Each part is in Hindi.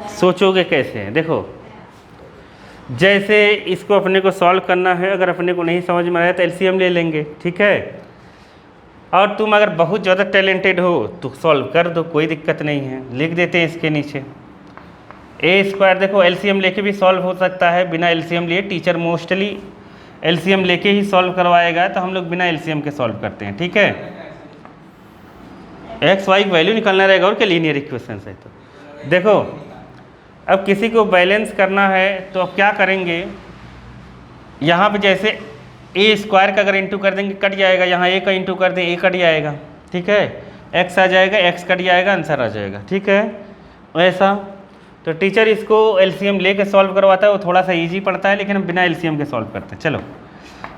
सोचोगे कैसे हैं? देखो, जैसे इसको अपने को सॉल्व करना है, अगर अपने को नहीं समझ में आया तो एलसीएम ले लेंगे, ठीक है। और तुम अगर बहुत ज़्यादा टैलेंटेड हो तो सॉल्व कर दो, कोई दिक्कत नहीं है। लिख देते हैं इसके नीचे ए स्क्वायर। देखो एलसीएम लेके भी सॉल्व हो सकता है, बिना एलसीएम लिए। टीचर मोस्टली एलसीएम लेके ही सॉल्व करवाएगा, तो हम लोग बिना एलसीएम के सॉल्व करते हैं, ठीक है। एक्स वाई की वैल्यू निकालना रहेगा, और क्या लीनियर इक्वेशन है। तो देखो अब किसी को बैलेंस करना है तो अब क्या करेंगे, यहाँ पे जैसे ए स्क्वायर का अगर इंटू कर देंगे कट जाएगा, यहाँ ए का इंटू कर दें ए कट जाएगा, ठीक है। एक्स आ जाएगा, एक्स कट जाएगा, आंसर आ जाएगा, ठीक है। ऐसा तो टीचर इसको एलसीएम लेके सॉल्व करवाता है, वो थोड़ा सा इजी पड़ता है, लेकिन हम बिना एलसीएम के सॉल्व करते हैं। चलो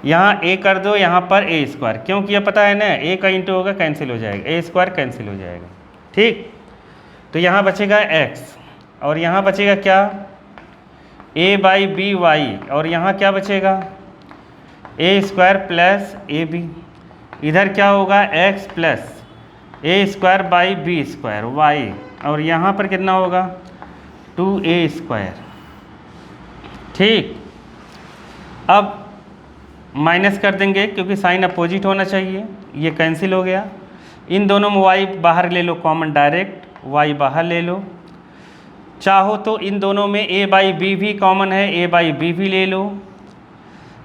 यहाँ ए कर दो, यहाँ पर ए स्क्वायर, क्योंकि ये पता है ना ए का इंटू होगा कैंसिल हो जाएगा, ए स्क्वायर कैंसिल हो जाएगा, ठीक। तो यहाँ बचेगा एक्स, और यहाँ बचेगा क्या, ए बाई बी वाई, और यहाँ क्या बचेगा A square plus A B. इधर क्या होगा X plus A square by B square Y, और यहाँ पर कितना होगा 2a स्क्वायर, ठीक। अब माइनस कर देंगे क्योंकि साइन अपोजिट होना चाहिए, ये कैंसिल हो गया। इन दोनों में y बाहर ले लो कॉमन, डायरेक्ट y बाहर ले लो। चाहो तो इन दोनों में a बाई बी भी कॉमन है, a बाई बी भी ले लो।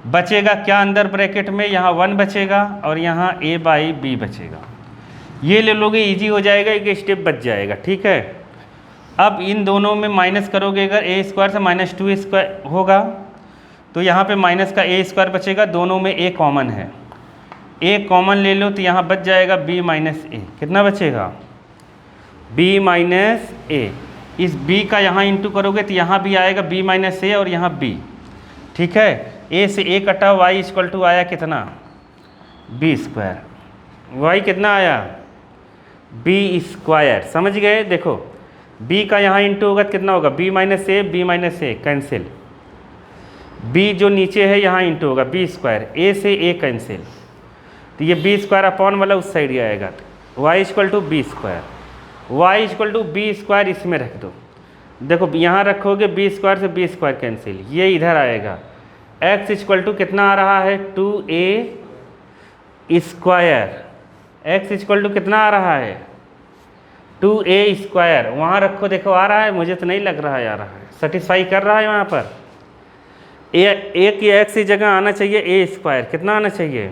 बचेगा क्या अंदर ब्रैकेट में, यहाँ 1 बचेगा और यहाँ a बाई बी बचेगा। ये ले लोगे इजी हो जाएगा, एक स्टेप बच जाएगा, ठीक है। अब इन दोनों में माइनस करोगे, अगर ए स्क्वायर से माइनस 2 स्क्वायर होगा तो यहाँ पे माइनस का ए स्क्वायर बचेगा, दोनों में ए कॉमन है, ए कॉमन ले लो तो यहाँ बच जाएगा बी माइनस ए। कितना बचेगा बी माइनस ए। इस बी का यहाँ इंटू करोगे तो यहाँ भी आएगा बी माइनस ए और यहाँ बी, ठीक है। ए से ए कटा, वाई इक्वल टू आया कितना बी स्क्वायर, वाई कितना आया बी स्क्वायर, समझ गए। देखो b का यहाँ इंटू होगा कितना होगा b माइनस ए कैंसिल, b जो नीचे है यहाँ इंटू होगा b स्क्वायर, a से a कैंसिल, तो ये b स्क्वायर अपॉन वाला उस साइड ही आएगा, y equal to B square, Y equal to B square इसमें रख दो। देखो यहाँ रखोगे b स्क्वायर से b स्क्वायर कैंसिल, ये इधर आएगा, x इक्वल टू कितना आ रहा है 2a square, x equal to कितना आ रहा है 2a स्क्वायर, वहाँ रखो, देखो आ रहा है, मुझे तो नहीं लग रहा है आ रहा है, सेटिस्फाई कर रहा है वहाँ पर। ए की एक्स की जगह आना चाहिए ए स्क्वायर, कितना आना चाहिए,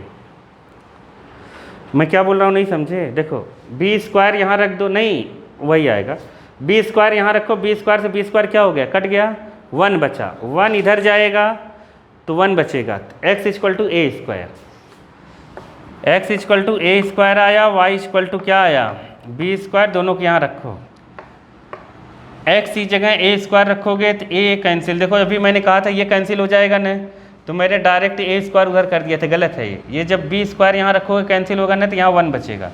मैं क्या बोल रहा हूँ नहीं समझे। देखो बी स्क्वायर यहाँ रख दो, नहीं वही आएगा, बी स्क्वायर यहाँ रखो, बी स्क्वायर से बी स्क्वायर क्या हो गया कट गया, 1 बचा, 1 इधर जाएगा तो 1 बचेगा, X equal to A square, X equal to A square आया, वाई इक्वल टू क्या आया बी स्क्वायर, दोनों को यहाँ रखो, एक्स की जगह ए स्क्वायर रखोगे तो ए कैंसिल। देखो अभी मैंने कहा था ये कैंसिल हो जाएगा ना, तो मैंने डायरेक्ट ए स्क्वायर उधर कर दिया था, गलत है ये जब बी स्क्वायर यहाँ रखोगे कैंसिल होगा ना, तो यहाँ 1 बचेगा,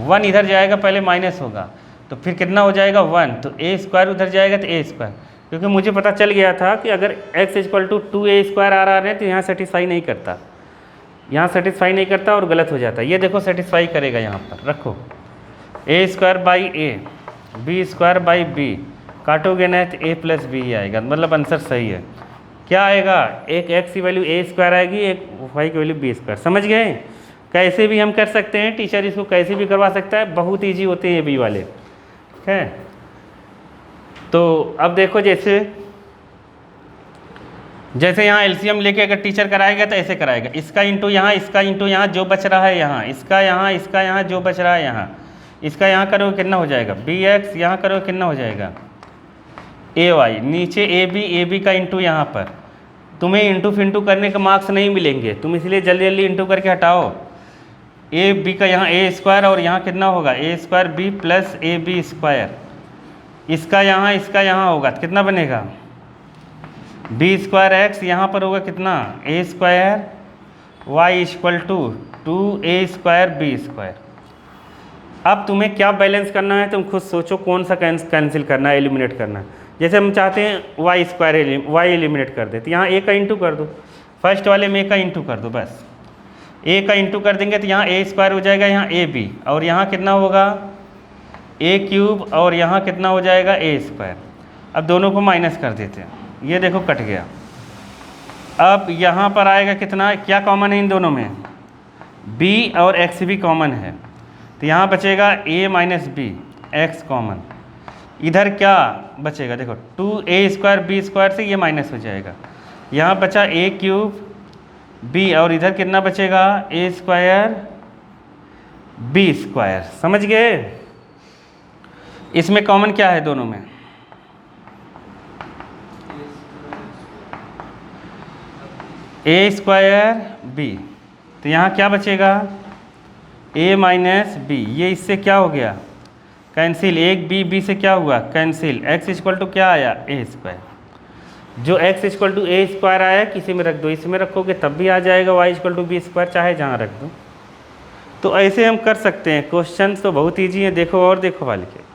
1 इधर जाएगा, पहले माइनस होगा तो फिर कितना हो जाएगा 1, तो ए स्क्वायर उधर जाएगा तो ए स्क्वायर, क्योंकि मुझे पता चल गया था कि अगर x equal to 2a square आ रहा है तो यहाँ सेटिस्फाई नहीं करता, यहाँ सेटिस्फाई नहीं करता और गलत हो जाता है। ये देखो सेटिस्फाई करेगा, यहाँ पर रखो a square by a, b square by b, काटोगे ना तो ए प्लस बी आएगा, मतलब आंसर सही है। क्या आएगा, एक एक्स की वैल्यू ए स्क्वायर आएगी, एक वाई की वैल्यू बी स्क्वायर। समझ गए, कैसे भी हम कर सकते हैं, टीचर इसको कैसे भी करवा सकता है, बहुत ईजी होते हैं ये बी वाले, ठीक है। तो अब देखो जैसे यहाँ एलसीएम लेके अगर टीचर कराएगा तो ऐसे कराएगा, इसका इंटू यहाँ, इसका इंटू यहाँ, जो बच रहा है यहाँ, इसका यहाँ जो बच रहा है यहाँ, इसका यहाँ करोगे कितना हो जाएगा बी एक्स, यहाँ करोगे कितना हो जाएगा ए वाई, नीचे ए बी का इंटू यहाँ पर। तुम्हें इंटू फिंटू करने के मार्क्स नहीं मिलेंगे, तुम इसलिए जल्दी जल्दी इंटू करके हटाओ। ए बी का यहाँ ए स्क्वायर और यहाँ कितना होगा a square b plus A b square, इसका यहाँ होगा कितना बनेगा बी स्क्वायर एक्स, यहाँ पर होगा कितना a square Y equal to 2a square b square. अब तुम्हें क्या बैलेंस करना है, तुम खुद सोचो कौन सा कैंसिल करना है, एलिमिनेट करना है। जैसे हम चाहते हैं वाई स्क्वायर वाई एलिमिनेट कर दे, तो यहाँ ए का इंटू कर दो, फर्स्ट वाले में ए का इंटू कर दो, बस ए का इंटू कर देंगे तो यहाँ ए स्क्वायर हो जाएगा, यहाँ ए बी, और यहाँ कितना होगा ए क्यूब, और यहाँ कितना हो जाएगा ए स्क्वायर। अब दोनों को माइनस कर देते हैं, ये देखो कट गया। अब यहाँ पर आएगा कितना, क्या कॉमन है इन दोनों में, b और x भी कॉमन है, तो यहाँ बचेगा a minus B, X common. इधर क्या बचेगा, देखो 2a² b² से ये माइनस हो जाएगा, यहाँ बचा a³ b, और इधर कितना बचेगा a² b²। समझ गए, इसमें कॉमन क्या है दोनों में, a² b, तो यहाँ क्या बचेगा a माइनस बी, ये इससे क्या हो गया कैंसिल, एक b से क्या हुआ कैंसिल, x इक्वल टू क्या आया a²। जो x इक्वल टू a² आया किसी में रख दो, इसमें रखोगे तब भी आ जाएगा y इक्वल टू b², चाहे जहाँ रख दो। तो ऐसे हम कर सकते हैं। क्वेश्चन तो बहुत ईजी है, देखो और देखो वाले के।